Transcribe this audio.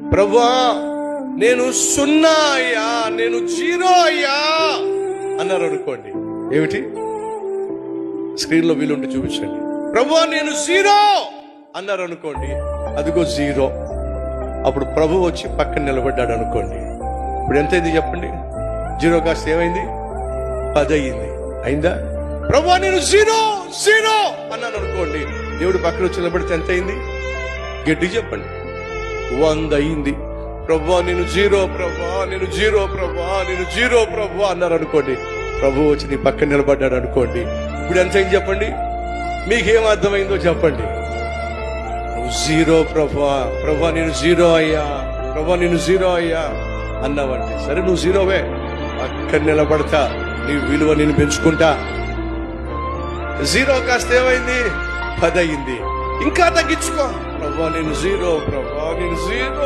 ప్రభువా నేను 0 అయ్యా, నేను 0 అయ్యా అన్నారు అనుకోండి. ఏమిటి? స్క్రీన్ లో వీలుంటే చూపించండి. ప్రభువా నేను 0 అన్నారు అనుకోండి. అదిగో 0. అప్పుడు ప్రభు వచ్చి పక్కన నిలబడ్డాడు అనుకోండి. ఇప్పుడు ఎంతైంది చెప్పండి? 0 కాస్త ఏమైంది? 10 అయింది. అయిందా? ప్రభువా నేను 0 అన్నాను అనుకోండి. దేవుడు పక్కన వచ్చి నిలబడితే ఎంత అయింది? గట్టి చెప్పండి. 100 అయింది. ప్రభువా నేను 0, ప్రభువా నేను 0, ప్రభువా నేను 0, ప్రభువా అన్నారు అనుకోండి. ప్రభు వచ్చి నీ పక్కన నిలబడ్డాడు అనుకోండి. ఇప్పుడు ఎంత అయింది చెప్పండి? మీకేం అర్థమైందో చెప్పండి. నువ్వు 0 ప్రభువా, ప్రభువా నేను 0 అయ్యా, ప్రభువా నేను 0 అయ్యా అన్నావంటే సరే నువ్వు 0వే. పక్కన నిలబడతా, నీ విలువ నేను పెంచుకుంటా. 0 కాస్త ఏమైంది? 10 అయింది. ఇంకా తగ్గించుకో. ప్రభువా నేను 0, ప్రభువా నేను 0.